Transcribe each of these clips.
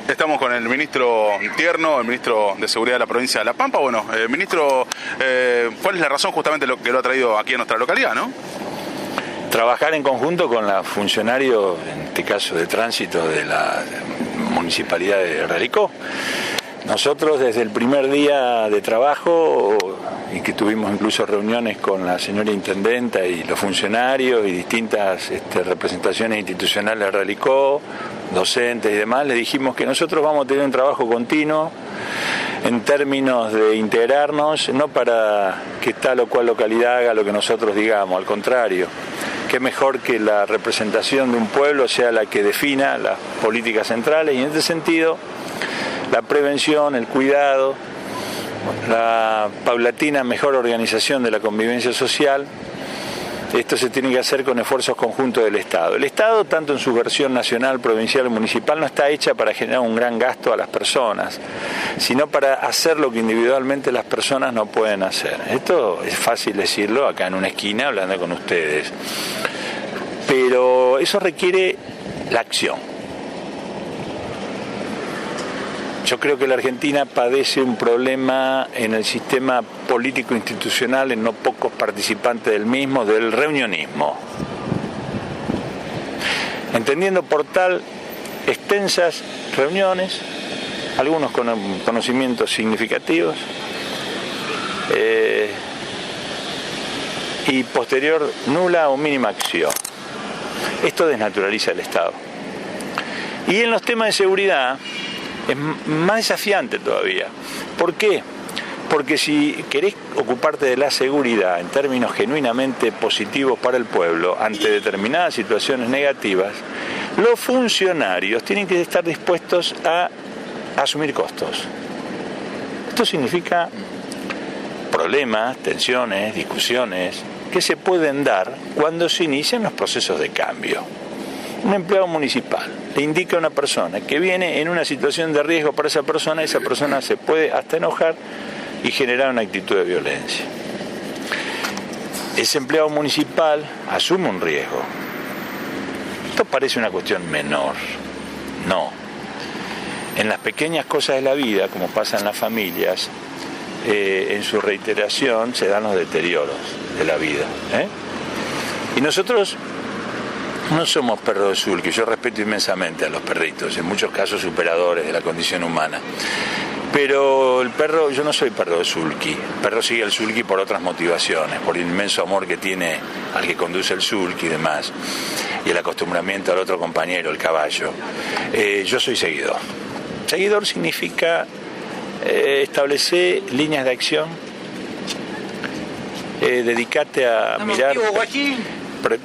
Estamos con el ministro Tierno, el ministro de Seguridad de la provincia de La Pampa. Bueno, ministro, ¿cuál es la razón justamente que lo ha traído aquí a nuestra localidad, no? Trabajar en conjunto con la funcionario, en este caso de tránsito de la Municipalidad de Ralicó. Nosotros desde el primer día de trabajo, y que tuvimos incluso reuniones con la señora intendenta y los funcionarios y distintas representaciones institucionales de Ralicó, docentes y demás, le dijimos que nosotros vamos a tener un trabajo continuo en términos de integrarnos, no para que tal o cual localidad haga lo que nosotros digamos, al contrario. Qué mejor que la representación de un pueblo sea la que defina las políticas centrales, y en este sentido la prevención, el cuidado, la paulatina mejor organización de la convivencia social, esto se tiene que hacer con esfuerzos conjuntos del Estado. El Estado, tanto en su versión nacional, provincial o municipal, no está hecha para generar un gran gasto a las personas, sino para hacer lo que individualmente las personas no pueden hacer. Esto es fácil decirlo acá en una esquina hablando con ustedes, pero eso requiere la acción. Yo creo que la Argentina padece un problema en el sistema político institucional, en no pocos participantes del mismo, del reunionismo. Entendiendo por tal extensas reuniones, algunos con conocimientos significativos, y posterior nula o mínima acción. Esto desnaturaliza el Estado. Y en los temas de seguridad es más desafiante todavía. ¿Por qué? Porque si querés ocuparte de la seguridad en términos genuinamente positivos para el pueblo ante determinadas situaciones negativas, los funcionarios tienen que estar dispuestos a asumir costos. Esto significa problemas, tensiones, discusiones que se pueden dar cuando se inician los procesos de cambio. Un empleado municipal le indica a una persona que viene en una situación de riesgo para esa persona se puede hasta enojar y generar una actitud de violencia. Ese empleado municipal asume un riesgo. Esto parece una cuestión menor. No. En las pequeñas cosas de la vida, como pasa en las familias, en su reiteración se dan los deterioros de la vida. Y nosotros no somos perros de sulky. Yo respeto inmensamente a los perritos, en muchos casos superadores de la condición humana. Pero el perro, yo no soy perro de sulky. El perro sigue el sulky por otras motivaciones, por el inmenso amor que tiene al que conduce el sulky y demás, y el acostumbramiento al otro compañero, el caballo. Yo soy seguidor. Seguidor significa establecer líneas de acción, dedicarte a mirar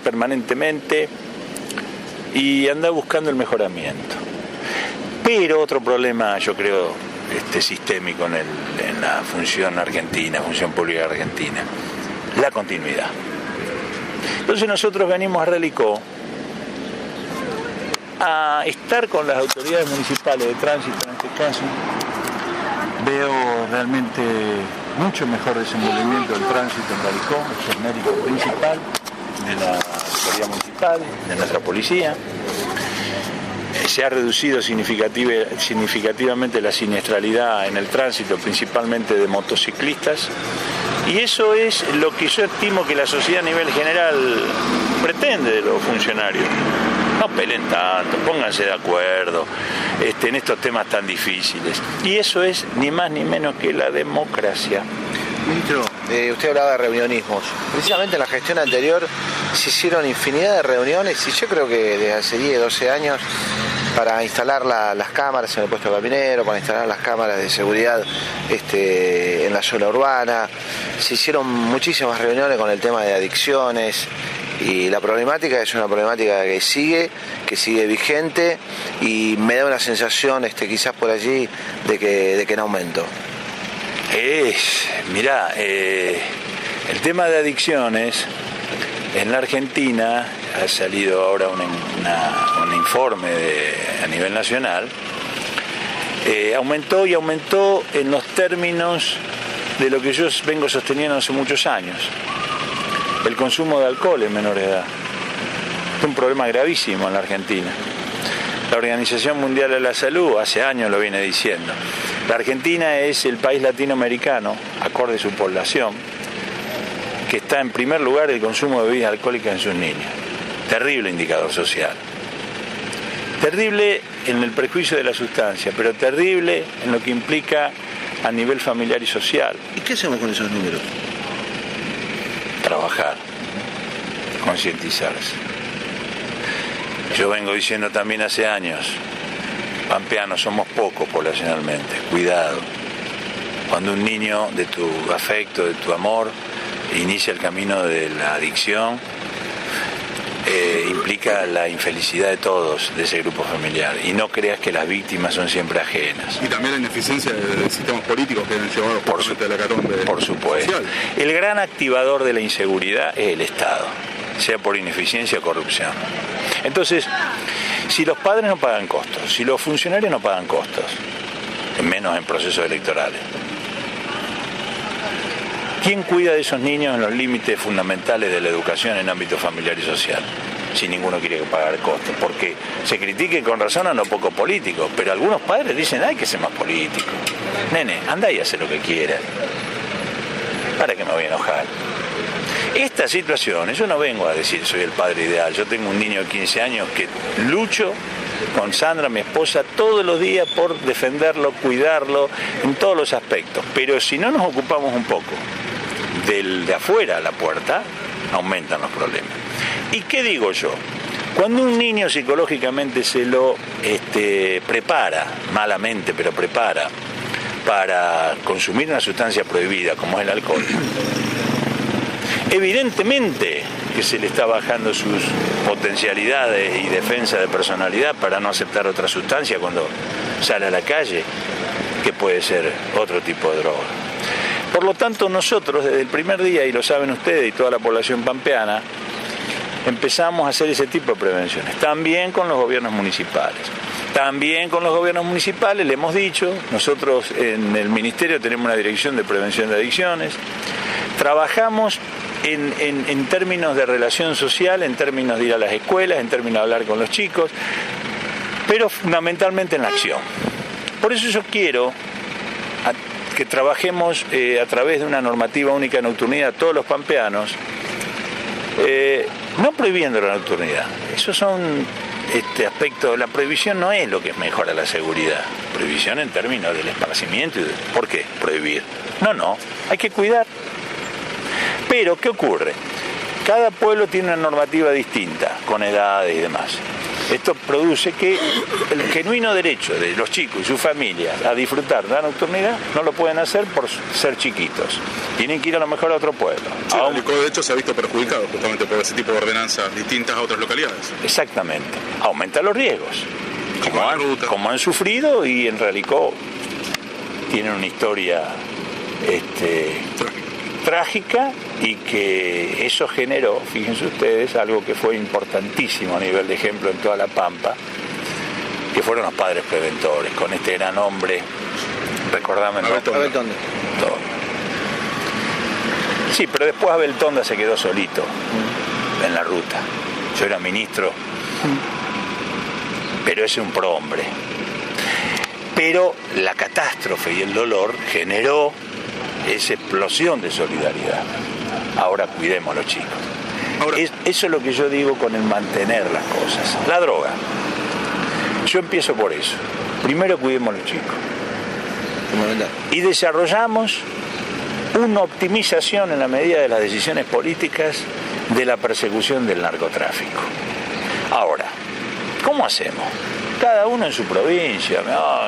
permanentemente y andar buscando el mejoramiento. Pero otro problema, yo creo, sistémico en la función argentina, función pública argentina, la continuidad. Entonces nosotros venimos a Ralicó a estar con las autoridades municipales de tránsito, en este caso. Veo realmente mucho mejor desenvolvimiento del tránsito en Ralicó, es el mérito principal de la autoridad municipal, de nuestra policía. Se ha reducido significativamente la siniestralidad en el tránsito, principalmente de motociclistas, y eso es lo que yo estimo que la sociedad a nivel general pretende de los funcionarios. No peleen tanto, pónganse de acuerdo en estos temas tan difíciles. Y eso es ni más ni menos que la democracia. Ministro, usted hablaba de reunionismos. Precisamente en la gestión anterior se hicieron infinidad de reuniones, y yo creo que desde hace 10, 12 años, para instalar las cámaras en el puesto caminero, para instalar las cámaras de seguridad en la zona urbana. Se hicieron muchísimas reuniones con el tema de adicciones, y la problemática es una problemática que sigue vigente, y me da una sensación quizás por allí de que en aumento. Mirá, el tema de adicciones en la Argentina ha salido ahora un informe a nivel nacional, aumentó en los términos de lo que yo vengo sosteniendo hace muchos años: el consumo de alcohol en menores de edad. Es un problema gravísimo en la Argentina. La Organización Mundial de la Salud hace años lo viene diciendo. La Argentina es el país latinoamericano, acorde a su población, que está en primer lugar el consumo de bebidas alcohólicas en sus niños. Terrible indicador social. Terrible en el prejuicio de la sustancia, pero terrible en lo que implica a nivel familiar y social. ¿Y qué hacemos con esos números? Trabajar, concientizarse. Yo vengo diciendo también hace años, pampeanos somos pocos poblacionalmente, cuidado. Cuando un niño de tu afecto, de tu amor, inicia el camino de la adicción, implica la infelicidad de todos, de ese grupo familiar. Y no creas que las víctimas son siempre ajenas. Y también la ineficiencia de sistemas políticos que han llevado justamente a la hecatombe. Por supuesto. Social. El gran activador de la inseguridad es el Estado, sea por ineficiencia o corrupción. Entonces, si los padres no pagan costos, si los funcionarios no pagan costos, menos en procesos electorales, ¿quién cuida de esos niños en los límites fundamentales de la educación en ámbito familiar y social? Si ninguno quiere pagar costos, porque se critiquen con razón a lo poco político, pero algunos padres dicen, hay que ser más político. Nene, anda y hace lo que quieras. ¿Para qué me voy a enojar? Estas situaciones, yo no vengo a decir soy el padre ideal, yo tengo un niño de 15 años que lucho con Sandra, mi esposa, todos los días por defenderlo, cuidarlo, en todos los aspectos. Pero si no nos ocupamos un poco de afuera a la puerta, aumentan los problemas. ¿Y qué digo yo? Cuando un niño psicológicamente se lo prepara, malamente, pero prepara, para consumir una sustancia prohibida como es el alcohol, evidentemente que se le está bajando sus potencialidades y defensa de personalidad para no aceptar otra sustancia cuando sale a la calle, que puede ser otro tipo de droga. Por lo tanto, nosotros desde el primer día, y lo saben ustedes y toda la población pampeana, empezamos a hacer ese tipo de prevenciones, también con los gobiernos municipales. También con los gobiernos municipales, le hemos dicho, nosotros en el Ministerio tenemos una dirección de prevención de adicciones, trabajamos en términos de relación social, en términos de ir a las escuelas, en términos de hablar con los chicos, pero fundamentalmente en la acción. Por eso yo quiero que trabajemos a través de una normativa única de nocturnidad todos los pampeanos, no prohibiendo la nocturnidad. Esos son aspectos. La prohibición no es lo que mejora la seguridad. Prohibición en términos del esparcimiento. ¿Por qué prohibir? No, hay que cuidar. Pero, ¿qué ocurre? Cada pueblo tiene una normativa distinta, con edades y demás. Esto produce que el genuino derecho de los chicos y sus familias a disfrutar de la nocturnidad no lo pueden hacer por ser chiquitos. Tienen que ir a lo mejor a otro pueblo. Sí, el Licó, de hecho, se ha visto perjudicado justamente por ese tipo de ordenanzas distintas a otras localidades. Exactamente. Aumenta los riesgos. Como han sufrido, y en Realicó tienen una historia trágica, y que eso generó, fíjense ustedes, algo que fue importantísimo a nivel de ejemplo en toda la Pampa, que fueron los padres preventores, con este gran hombre, recordame, Abel Tonda. Sí, pero después Abel Tonda se quedó solito en la ruta. Yo era ministro, pero ese es un prohombre. Pero la catástrofe y el dolor generó esa explosión de solidaridad. Ahora cuidemos a los chicos. Eso es lo que yo digo con el mantener las cosas. La droga. Yo empiezo por eso. Primero cuidemos a los chicos. Y desarrollamos una optimización en la medida de las decisiones políticas de la persecución del narcotráfico. Ahora, ¿cómo hacemos? Cada uno en su provincia,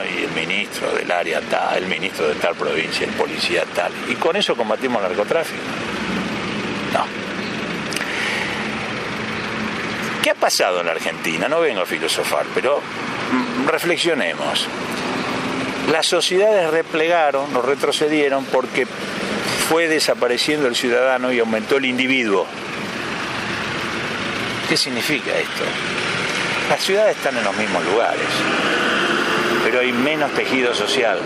el ministro del área tal, el ministro de tal provincia, el policía tal, y con eso combatimos el narcotráfico. No. ¿Qué ha pasado en la Argentina? No vengo a filosofar, pero reflexionemos. Las sociedades replegaron, o retrocedieron, porque fue desapareciendo el ciudadano y aumentó el individuo. ¿Qué significa esto? Las ciudades están en los mismos lugares, pero hay menos tejido social,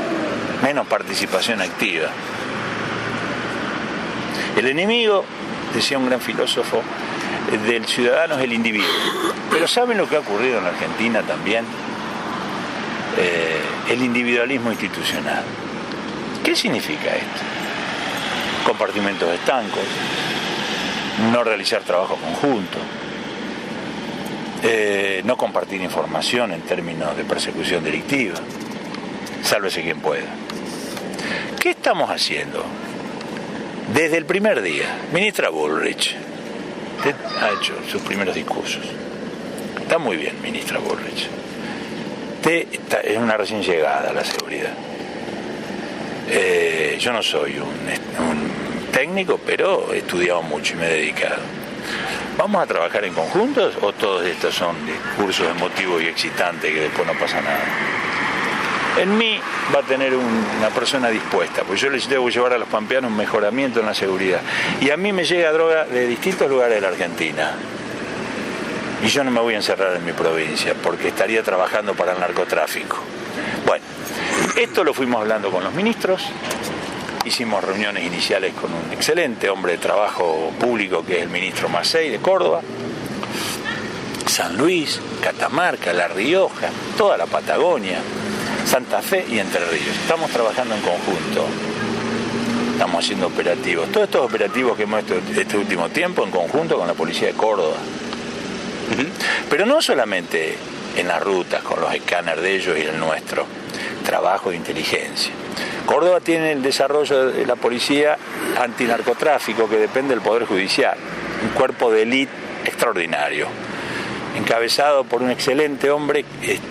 menos participación activa. El enemigo, decía un gran filósofo, del ciudadano es el individuo. Pero ¿saben lo que ha ocurrido en Argentina también? El individualismo institucional. ¿Qué significa esto? Compartimentos estancos, no realizar trabajo conjunto, no compartir información en términos de persecución delictiva, sálvese quien pueda. ¿Qué estamos haciendo? Desde el primer día, ministra Bullrich, usted ha hecho sus primeros discursos. Está muy bien, ministra Bullrich. Usted es una recién llegada a la seguridad. Yo no soy un técnico, pero he estudiado mucho y me he dedicado. ¿Vamos a trabajar en conjuntos o todos estos son discursos emotivos y excitantes que después no pasa nada? En mí va a tener una persona dispuesta, porque yo les debo llevar a los pampeanos un mejoramiento en la seguridad. Y a mí me llega droga de distintos lugares de la Argentina. Y yo no me voy a encerrar en mi provincia, porque estaría trabajando para el narcotráfico. Bueno, esto lo fuimos hablando con los ministros, hicimos reuniones iniciales con un excelente hombre de trabajo público que es el ministro Macei de Córdoba, San Luis, Catamarca, La Rioja, toda la Patagonia, Santa Fe y Entre Ríos. Estamos trabajando en conjunto, estamos haciendo operativos, todos estos operativos que hemos hecho este último tiempo en conjunto con la policía de Córdoba. Pero no solamente en las rutas, con los escáneres de ellos y el nuestro, trabajo de inteligencia. Córdoba tiene el desarrollo de la policía antinarcotráfico que depende del Poder Judicial, un cuerpo de élite extraordinario, encabezado por un excelente hombre,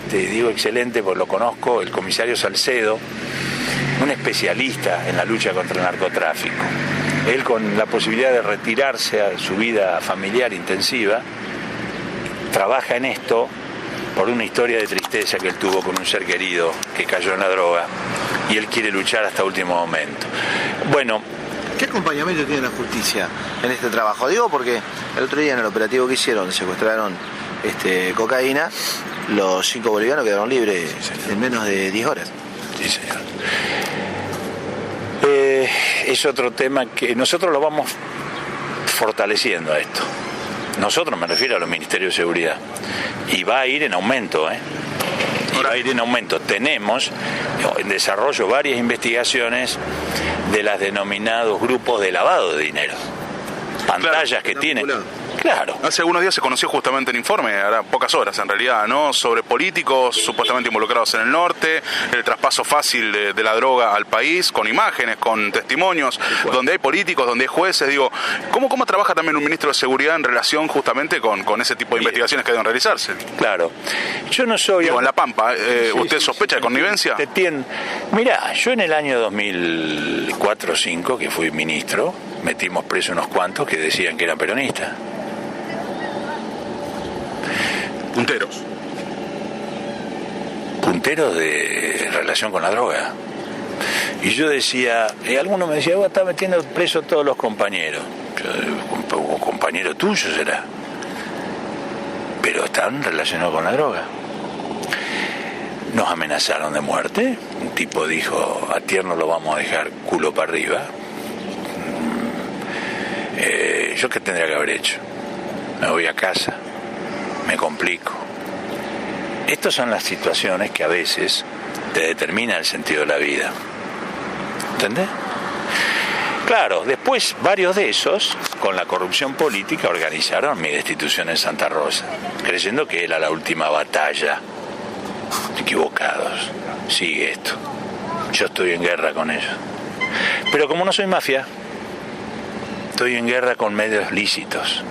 digo excelente porque lo conozco, el comisario Salcedo, un especialista en la lucha contra el narcotráfico. Él, con la posibilidad de retirarse a su vida familiar intensiva, trabaja en esto por una historia de tristeza que él tuvo con un ser querido que cayó en la droga y él quiere luchar hasta último momento. Bueno, ¿qué acompañamiento tiene la justicia en este trabajo? Digo porque el otro día en el operativo que hicieron secuestraron cocaína, los 5 bolivianos quedaron libres en menos de 10 horas. Sí, señor. Es otro tema que nosotros lo vamos fortaleciendo a esto. Nosotros, me refiero a los ministerios de seguridad. Y va a ir en aumento, Y va a ir en aumento. Tenemos en desarrollo varias investigaciones de las denominados grupos de lavado de dinero. Pantallas, claro, que tienen. Claro. Hace algunos días se conoció justamente el informe, ahora pocas horas en realidad, ¿no? Sobre políticos supuestamente involucrados en el norte, el traspaso fácil de la droga al país, con imágenes, con testimonios, donde hay políticos, donde hay jueces. Digo, ¿cómo trabaja también un ministro de Seguridad en relación justamente con ese tipo de investigaciones que deben realizarse? Claro. Yo no soy... Digo, en La Pampa, ¿usted sospecha de connivencia? Mirá, yo en el año 2004 o 2005, que fui ministro, metimos preso unos cuantos que decían que eran peronistas. Punteros de relación con la droga. Y yo decía, alguno me decía, vos estás metiendo preso a todos los compañeros. Yo, un compañero tuyo será. Pero están relacionados con la droga. Nos amenazaron de muerte. Un tipo dijo, a Tierno lo vamos a dejar culo para arriba. ¿Yo qué tendría que haber hecho? Me voy a casa, me complico. Estas son las situaciones que a veces te determinan el sentido de la vida. ¿Entendés? Claro, después varios de esos, con la corrupción política, organizaron mi destitución en Santa Rosa, creyendo que era la última batalla. Equivocados. Sigue esto. Yo estoy en guerra con ellos. Pero como no soy mafia, estoy en guerra con medios lícitos.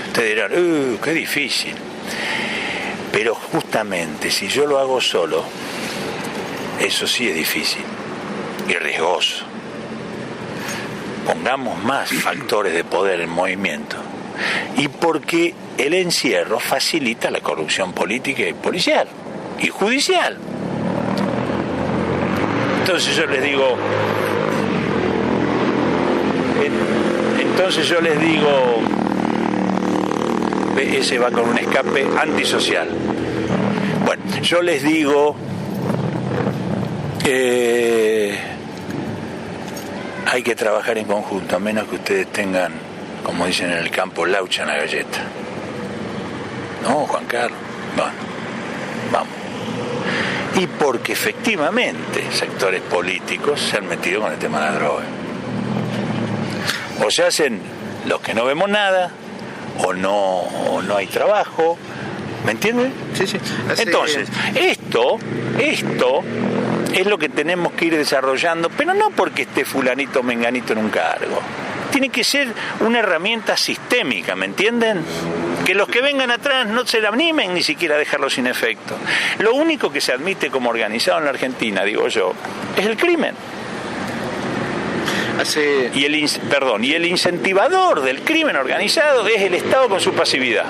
Ustedes dirán, qué difícil. Pero justamente si yo lo hago solo, eso sí es difícil y riesgoso. Pongamos más factores de poder en movimiento. Y porque el encierro facilita la corrupción política y policial y judicial. Entonces yo les digo, ese va con un escape antisocial. Bueno, yo les digo, hay que trabajar en conjunto, a menos que ustedes tengan como dicen en el campo, laucha en la galleta. No, Juan Carlos, bueno, vamos. Y porque efectivamente sectores políticos se han metido con el tema de la droga. O se hacen los que no vemos nada, o no hay trabajo, ¿me entienden? Sí, sí. Entonces, esto es lo que tenemos que ir desarrollando, pero no porque esté fulanito o menganito en un cargo. Tiene que ser una herramienta sistémica, ¿me entienden? Que los que vengan atrás no se la animen ni siquiera a dejarlo sin efecto. Lo único que se admite como organizado en la Argentina, digo yo, es el crimen. Y el incentivador del crimen organizado es el Estado con su pasividad.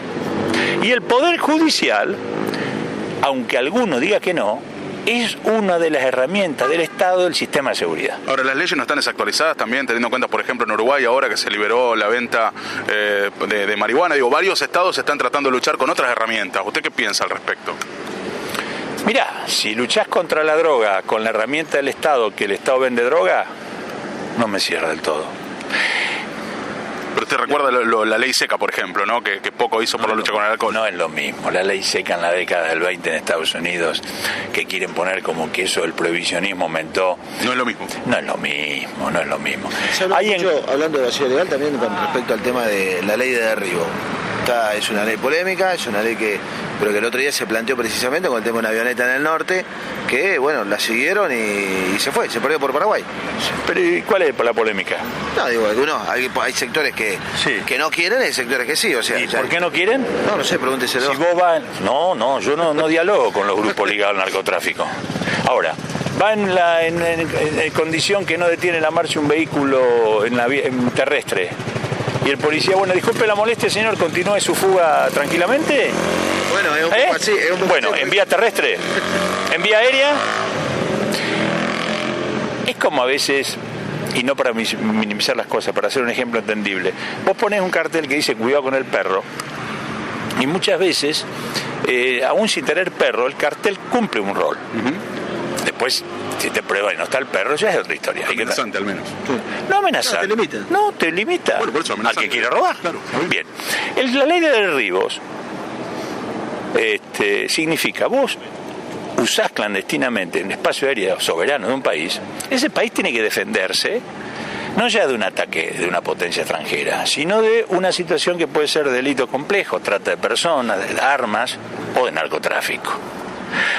Y el Poder Judicial, aunque alguno diga que no, es una de las herramientas del Estado del sistema de seguridad. Ahora, las leyes no están desactualizadas también, teniendo en cuenta, por ejemplo, en Uruguay, ahora que se liberó la venta de marihuana. Digo, varios estados están tratando de luchar con otras herramientas. ¿Usted qué piensa al respecto? Mirá, si luchás contra la droga con la herramienta del Estado, que el Estado vende droga, no me cierra del todo. Pero usted recuerda la ley seca, por ejemplo, ¿no? Que poco hizo por la lucha con el alcohol. No es lo mismo. La ley seca en la década del 20 en Estados Unidos, que quieren poner como que eso del prohibicionismo aumentó. No es lo mismo. No es lo mismo, no es lo mismo. Se habla mucho, hablando de vacío legal, también con respecto al tema de la ley de derribo. Es una ley polémica, es una ley pero que el otro día se planteó precisamente con el tema de una avioneta en el norte, que bueno, la siguieron y se perdió por Paraguay. Pero ¿y cuál es la polémica? No, digo, hay sectores que no quieren y hay sectores que sí, o sea. ¿Y por qué no quieren? No sé, pregúnteselo. Si vos vas... No, yo no dialogo con los grupos ligados al narcotráfico. Ahora, va en condición que no detiene la marcha un vehículo en terrestre. Y el policía, bueno, disculpe la molestia, señor, continúe su fuga tranquilamente. Bueno, es un poco así. Bueno, en vía terrestre, en vía aérea. Es como a veces, y no para minimizar las cosas, para hacer un ejemplo entendible. Vos ponés un cartel que dice cuidado con el perro, y muchas veces, aún sin tener perro, el cartel cumple un rol. Después, si te prueba y no está el perro, ya es otra historia. Amenazante, al menos. No amenazante. No, te limita. Bueno, por eso al que quiere robar. Claro. Bien. La ley de derribos significa, vos usás clandestinamente un espacio aéreo soberano de un país, ese país tiene que defenderse, no ya de un ataque de una potencia extranjera, sino de una situación que puede ser delito complejo, trata de personas, de armas o de narcotráfico.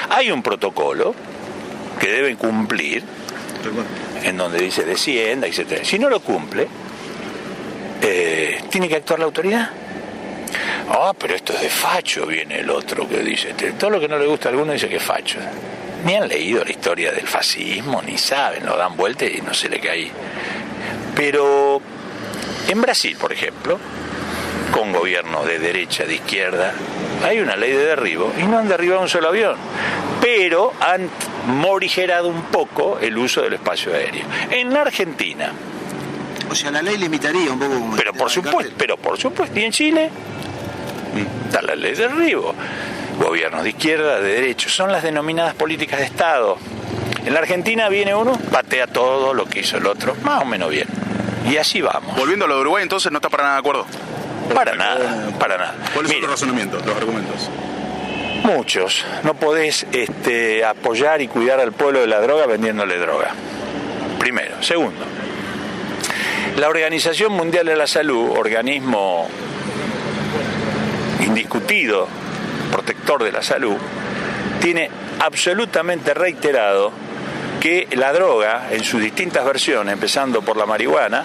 Hay un protocolo que deben cumplir, en donde dice descienda, etc. Si no lo cumple, tiene que actuar la autoridad. Pero esto es de facho, viene el otro que dice, todo lo que no le gusta a alguno dice que es facho. Ni han leído la historia del fascismo, ni saben, lo dan vuelta y no sé le cae. Pero en Brasil, por ejemplo, con gobiernos de derecha, de izquierda, hay una ley de derribo y no han derribado un solo avión, pero han morigerado un poco el uso del espacio aéreo. En la Argentina, o sea, la ley limitaría un poco como... Pero por supuesto, y en Chile está la ley de derribo. Gobiernos de izquierda, de derecha, son las denominadas políticas de Estado. En la Argentina viene uno, patea todo lo que hizo el otro, más o menos bien. Y así vamos. Volviendo a lo de Uruguay, entonces, ¿no está para nada de acuerdo? Para nada. ¿Cuáles son los razonamientos, los argumentos? Muchos. No podés apoyar y cuidar al pueblo de la droga vendiéndole droga. Primero. Segundo, la Organización Mundial de la Salud, organismo indiscutido, protector de la salud, tiene absolutamente reiterado que la droga, en sus distintas versiones, empezando por la marihuana,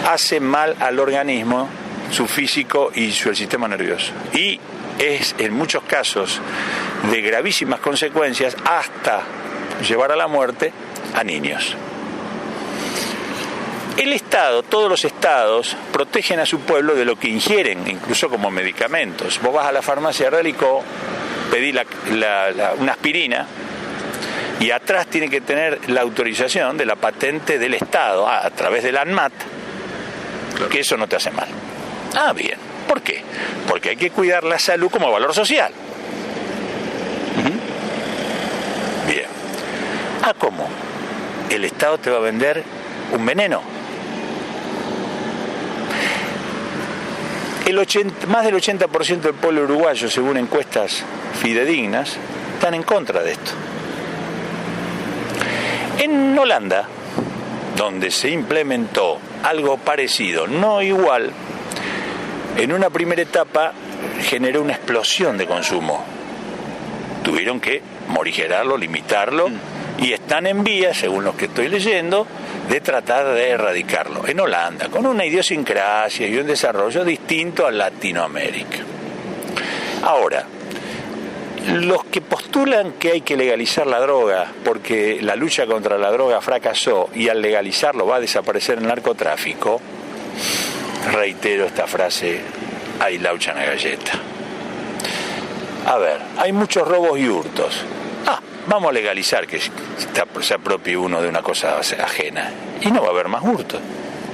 hace mal al organismo, su físico y el sistema nervioso. Y es, en muchos casos, de gravísimas consecuencias, hasta llevar a la muerte a niños. El Estado, todos los estados, protegen a su pueblo de lo que ingieren, incluso como medicamentos. Vos vas a la farmacia Relicó, pedí una aspirina, y atrás tiene que tener la autorización de la patente del Estado, a través del ANMAT, claro, que eso no te hace mal. Bien. ¿Por qué? Porque hay que cuidar la salud como valor social. Bien. ¿Cómo? ¿El Estado te va a vender un veneno? Más del 80% del pueblo uruguayo, según encuestas fidedignas, están en contra de esto. En Holanda, donde se implementó algo parecido, no igual, en una primera etapa generó una explosión de consumo. Tuvieron que morigerarlo, limitarlo, y están en vías, según lo que estoy leyendo, de tratar de erradicarlo. En Holanda, con una idiosincrasia y un desarrollo distinto a Latinoamérica. Ahora, los que postulan que hay que legalizar la droga porque la lucha contra la droga fracasó y al legalizarlo va a desaparecer el narcotráfico, reitero esta frase, hay laucha en la galleta. A ver, hay muchos robos y hurtos. Vamos a legalizar que se apropie uno de una cosa ajena y no va a haber más hurtos.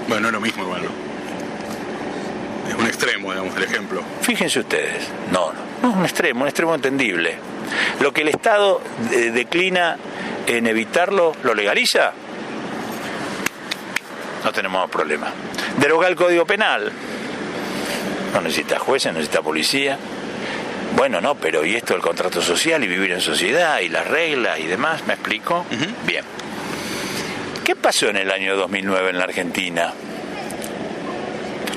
Bueno, no es lo mismo igual, ¿no? Es un extremo, digamos, el ejemplo. Fíjense ustedes, no es un extremo entendible. Lo que el Estado declina en evitarlo, ¿lo legaliza? No tenemos más problema. Deroga el Código Penal. No necesita jueces, no necesita policía. Bueno, no, pero ¿y esto del contrato social y vivir en sociedad y las reglas y demás? ¿Me explico? Uh-huh. Bien. ¿Qué pasó en el año 2009 en la Argentina?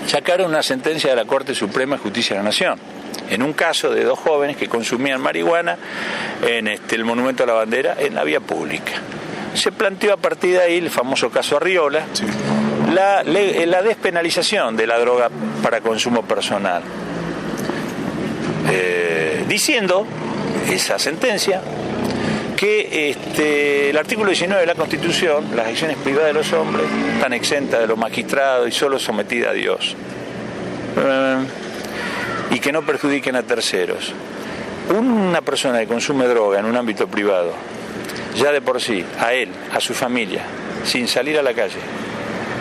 Sacaron una sentencia de la Corte Suprema de Justicia de la Nación en un caso de 2 jóvenes que consumían marihuana en el Monumento a la Bandera en la vía pública. Se planteó a partir de ahí el famoso caso Arriola, sí, la despenalización de la droga para consumo personal. Diciendo esa sentencia que el artículo 19 de la Constitución, las acciones privadas de los hombres están exentas de los magistrados y solo sometidas a Dios, y que no perjudiquen a terceros. Una persona que consume droga en un ámbito privado, ya de por sí, a él, a su familia, sin salir a la calle,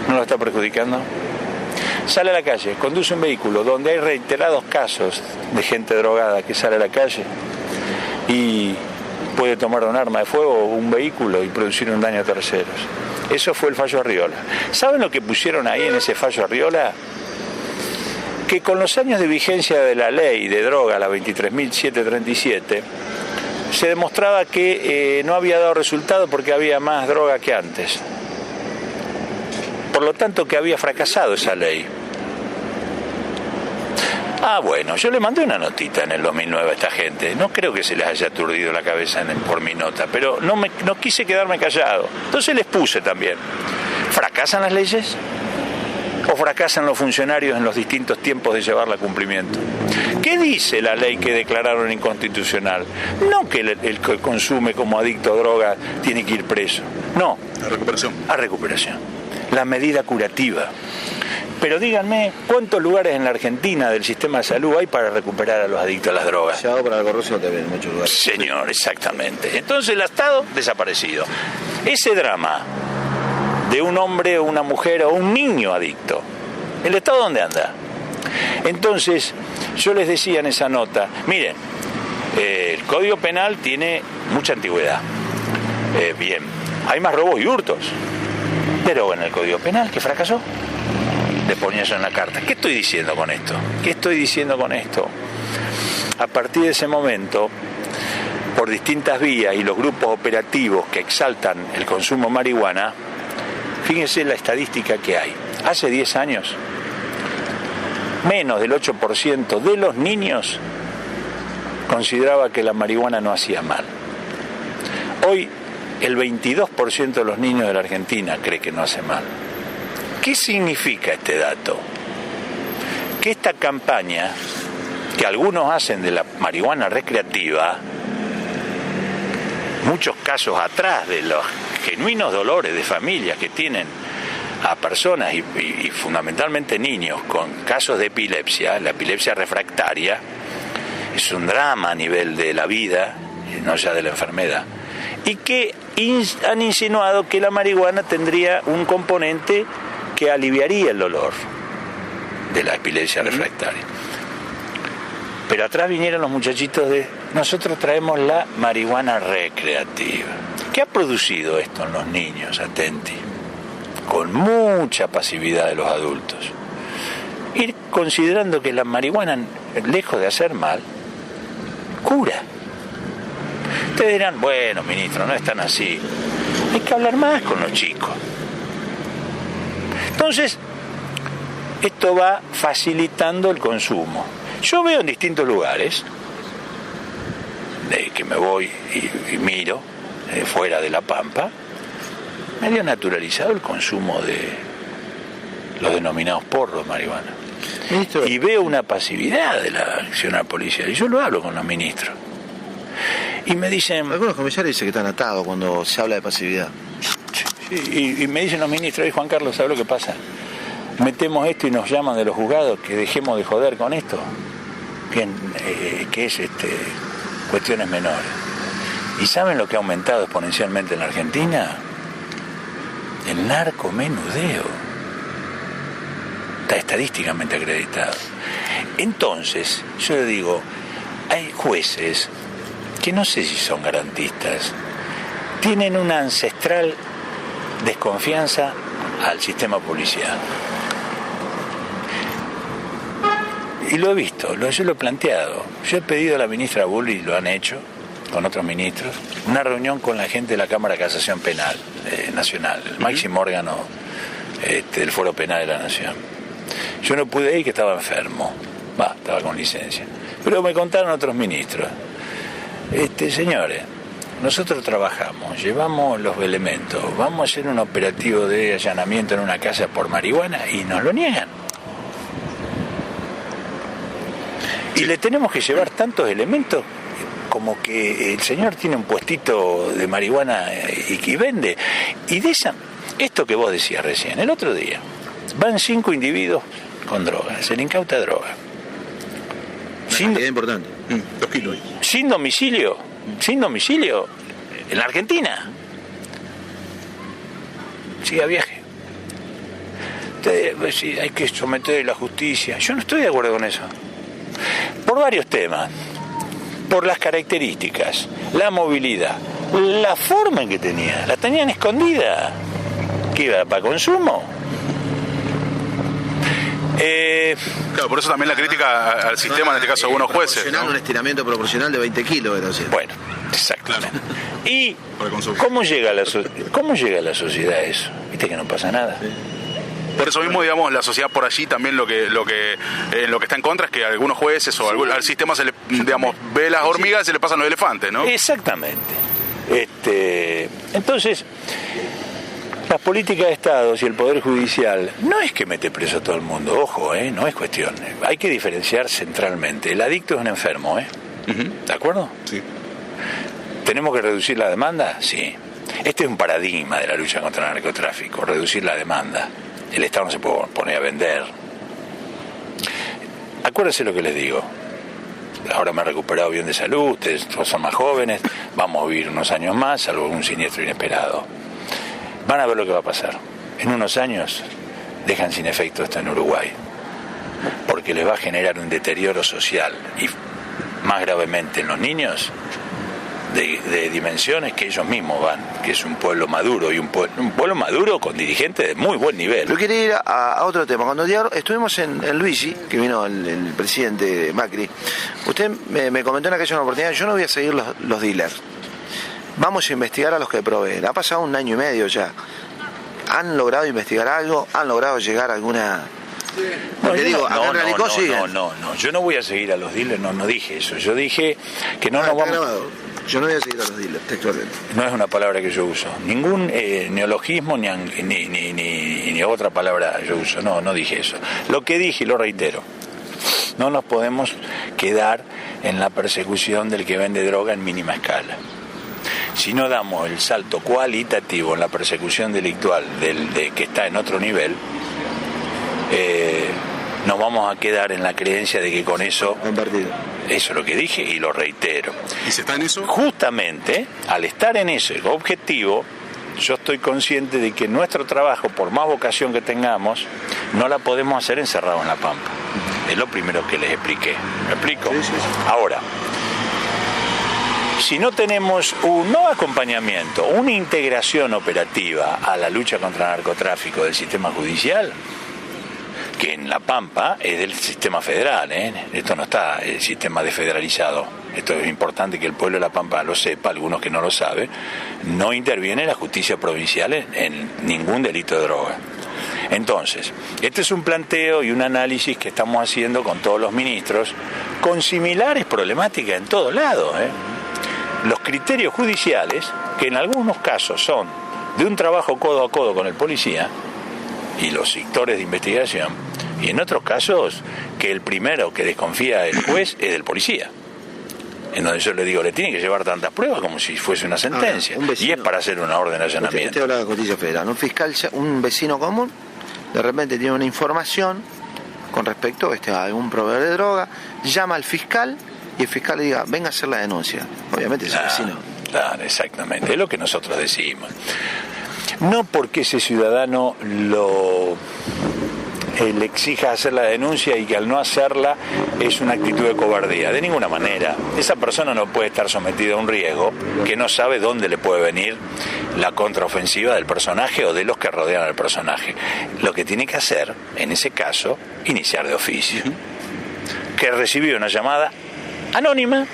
¿no lo está perjudicando? Sale a la calle, conduce un vehículo donde hay reiterados casos de gente drogada que sale a la calle y puede tomar un arma de fuego o un vehículo y producir un daño a terceros. Eso fue el fallo Arriola. ¿Saben lo que pusieron ahí en ese fallo Arriola? Que con los años de vigencia de la ley de droga, la 23.737, se demostraba que no había dado resultado porque había más droga que antes. Por lo tanto, que había fracasado esa ley. Bueno, yo le mandé una notita en el 2009 a esta gente. No creo que se les haya aturdido la cabeza por mi nota, pero no quise quedarme callado. Entonces les puse también. ¿Fracasan las leyes? ¿O fracasan los funcionarios en los distintos tiempos de llevarla a cumplimiento? ¿Qué dice la ley que declararon inconstitucional? No que el que consume como adicto a droga tiene que ir preso. No. A recuperación. A recuperación. La medida curativa. Pero díganme, ¿cuántos lugares en la Argentina del sistema de salud hay para recuperar a los adictos a las drogas? Se ha dado para la corrupción también en muchos lugares. Señor, exactamente. Entonces el Estado desaparecido. Ese drama de un hombre o una mujer o un niño adicto, ¿el Estado dónde anda? Entonces, yo les decía en esa nota, miren, el Código Penal tiene mucha antigüedad. Bien, hay más robos y hurtos. Pero en el Código Penal, que fracasó, le ponía eso en la carta. ¿Qué estoy diciendo con esto? A partir de ese momento, por distintas vías y los grupos operativos que exaltan el consumo de marihuana, fíjense la estadística que hay. Hace 10 años, menos del 8% de los niños consideraba que la marihuana no hacía mal. Hoy, el 22% de los niños de la Argentina cree que no hace mal. ¿Qué significa este dato? Que esta campaña que algunos hacen de la marihuana recreativa, muchos casos atrás de los genuinos dolores de familias que tienen a personas y fundamentalmente niños con casos de epilepsia, la epilepsia refractaria, es un drama a nivel de la vida, no ya de la enfermedad, y que han insinuado que la marihuana tendría un componente que aliviaría el dolor de la epilepsia refractaria. Pero atrás vinieron los muchachitos de nosotros traemos la marihuana recreativa. ¿Qué ha producido esto en los niños? Atenti. Con mucha pasividad de los adultos. ir considerando que la marihuana, lejos de hacer mal, cura. Ustedes dirán, bueno, ministro, no es tan así. Hay que hablar más con los chicos. Entonces, esto va facilitando el consumo. Yo veo en distintos lugares, de que me voy y miro, fuera de La Pampa, medio naturalizado el consumo de los denominados porros marihuana. Ministro, y veo una pasividad de la acción policial, y yo lo hablo con los ministros. Y me dicen... Algunos comisarios dicen que están atados cuando se habla de pasividad. Sí, y me dicen los ministros, Juan Carlos, ¿sabes lo que pasa? Metemos esto y nos llaman de los juzgados, que dejemos de joder con esto, que es cuestiones menores. ¿Y saben lo que ha aumentado exponencialmente en la Argentina? El narcomenudeo. Está estadísticamente acreditado. Entonces, yo le digo, hay jueces que no sé si son garantistas, tienen una ancestral desconfianza al sistema policial. Y lo he visto, yo lo he planteado. Yo he pedido a la ministra Bulli, y lo han hecho con otros ministros, una reunión con la gente de la Cámara de Casación Penal Nacional, el máximo órgano del Foro Penal de la Nación. Yo no pude ir, que estaba enfermo, estaba con licencia. Pero me contaron otros ministros. Señores, nosotros trabajamos, llevamos los elementos, vamos a hacer un operativo de allanamiento en una casa por marihuana y nos lo niegan. Y le tenemos que llevar tantos elementos como que el señor tiene un puestito de marihuana y vende. Y de esto que vos decías recién, el otro día, van 5 individuos con droga, se le incauta droga. Importante. 2 kilos. Sin domicilio, en la Argentina. Siga viaje. Entonces, sí, hay que someter a la justicia. Yo no estoy de acuerdo con eso. Por varios temas. Por las características, la movilidad, la forma en que tenía. La tenían escondida. ¿Qué iba? ¿Para consumo? Claro, por eso también la crítica al sistema, en este caso, de algunos jueces, ¿no? Un estiramiento proporcional de 20 kilos, era así. Bueno, exactamente. Claro. ¿Y cómo llega a la sociedad eso? ¿Viste que no pasa nada? Sí. Por eso mismo, digamos, la sociedad por allí también lo que está en contra es que a algunos jueces o al sistema se le, digamos, ve las hormigas y se le pasan los elefantes, ¿no? Exactamente. Entonces, las políticas de Estado y el Poder Judicial no es que mete preso a todo el mundo, ojo, no es cuestión. Hay que diferenciar centralmente. El adicto es un enfermo, ¿de acuerdo? Sí. ¿Tenemos que reducir la demanda? Sí. Este es un paradigma de la lucha contra el narcotráfico, reducir la demanda. El Estado no se puede poner a vender. Acuérdense lo que les digo. Ahora me he recuperado bien de salud, ustedes son más jóvenes, vamos a vivir unos años más, salvo un siniestro inesperado. Van a ver lo que va a pasar. En unos años dejan sin efecto esto en Uruguay, porque les va a generar un deterioro social y más gravemente en los niños de dimensiones que ellos mismos van, que es un pueblo maduro y un pueblo maduro con dirigentes de muy buen nivel. Yo quería ir a otro tema. Cuando estuvimos en Luigi, que vino el presidente Macri, usted me comentó en aquella oportunidad, yo no voy a seguir los dealers. Vamos a investigar a los que proveen. Ha pasado 1 año y medio ya. ¿Han logrado investigar algo? ¿Han logrado llegar a alguna...? Porque No, yo no voy a seguir a los dealers, no dije eso. Yo dije que no nos vamos... Yo no voy a seguir a los dealers, textualmente. No es una palabra que yo uso. Ningún neologismo ni otra palabra yo uso. No dije eso. Lo que dije, y lo reitero, no nos podemos quedar en la persecución del que vende droga en mínima escala. Si no damos el salto cualitativo en la persecución delictual de que está en otro nivel, nos vamos a quedar en la creencia de que con eso... Eso es lo que dije y lo reitero. ¿Y se está en eso? Justamente, al estar en ese objetivo, yo estoy consciente de que nuestro trabajo, por más vocación que tengamos, no la podemos hacer encerrado en La Pampa. Es lo primero que les expliqué. ¿Me explico? Sí. Ahora, si no tenemos un acompañamiento, una integración operativa a la lucha contra el narcotráfico del sistema judicial, que en La Pampa es del sistema federal, esto no está el sistema desfederalizado. Esto es importante que el pueblo de La Pampa lo sepa, algunos que no lo saben. No interviene la justicia provincial en ningún delito de droga. Entonces, este es un planteo y un análisis que estamos haciendo con todos los ministros, con similares problemáticas en todos lados. Los criterios judiciales, que en algunos casos son de un trabajo codo a codo con el policía y los sectores de investigación, y en otros casos que el primero que desconfía del juez es del policía. En donde yo le digo, le tiene que llevar tantas pruebas como si fuese una sentencia. Y es para hacer una orden de allanamiento. Usted habla de justicia federal. Un fiscal, un vecino común, de repente tiene una información con respecto a algún proveedor de droga, llama al fiscal y el fiscal le diga, venga a hacer la denuncia. Obviamente ese vecino. Claro, exactamente. Es lo que nosotros decimos. No porque ese ciudadano le exija hacer la denuncia y que al no hacerla es una actitud de cobardía, de ninguna manera. Esa persona no puede estar sometida a un riesgo que no sabe dónde le puede venir la contraofensiva del personaje o de los que rodean al personaje. Lo que tiene que hacer, en ese caso, iniciar de oficio. Que recibió una llamada anónima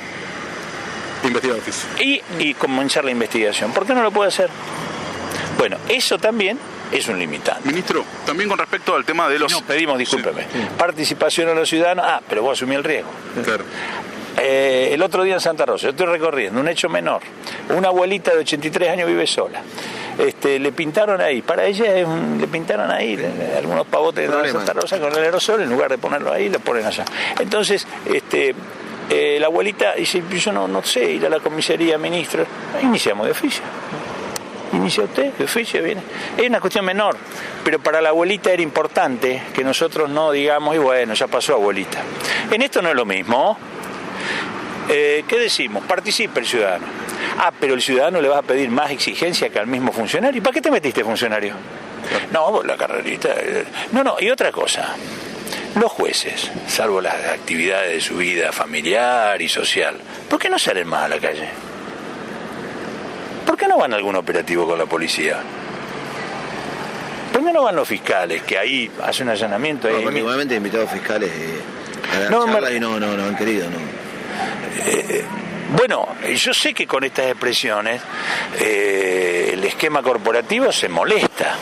y comenzar la investigación. ¿Por qué no lo puede hacer? Bueno, eso también es un limitante. Ministro, también con respecto al tema de los... No, pedimos, discúlpeme, participación a los ciudadanos. Pero vos asumí el riesgo. Claro. El otro día en Santa Rosa, yo estoy recorriendo un hecho menor. Una abuelita de 83 años vive sola. Le pintaron ahí, para ella le pintaron ahí algunos pavotes de Santa Rosa con el aerosol, en lugar de ponerlo ahí, lo ponen allá. Entonces, la abuelita dice, yo no sé ir a la comisaría, ministro. Iniciamos de oficio. Inicia usted, de oficio viene. Es una cuestión menor, pero para la abuelita era importante que nosotros no digamos, y bueno, ya pasó abuelita. En esto no es lo mismo. ¿Qué decimos? Participe el ciudadano. Pero el ciudadano le vas a pedir más exigencia que al mismo funcionario. ¿Y para qué te metiste, funcionario? No, la carrerita. No, y otra cosa. Los jueces, salvo las actividades de su vida familiar y social, ¿por qué no salen más a la calle? ¿Por qué no van a algún operativo con la policía? ¿Por qué no van los fiscales, que ahí hacen un allanamiento? Igualmente invitados fiscales a dar charla y no han querido, ¿no? Bueno, yo sé que con estas expresiones el esquema corporativo se molesta,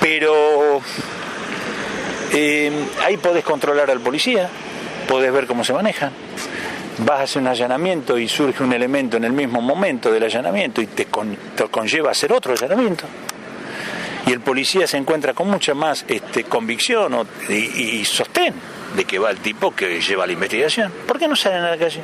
pero ahí podés controlar al policía, podés ver cómo se manejan. Vas a hacer un allanamiento y surge un elemento en el mismo momento del allanamiento y te conlleva a hacer otro allanamiento. Y el policía se encuentra con mucha más convicción y sostén de que va el tipo que lleva la investigación. ¿Por qué no salen a la calle?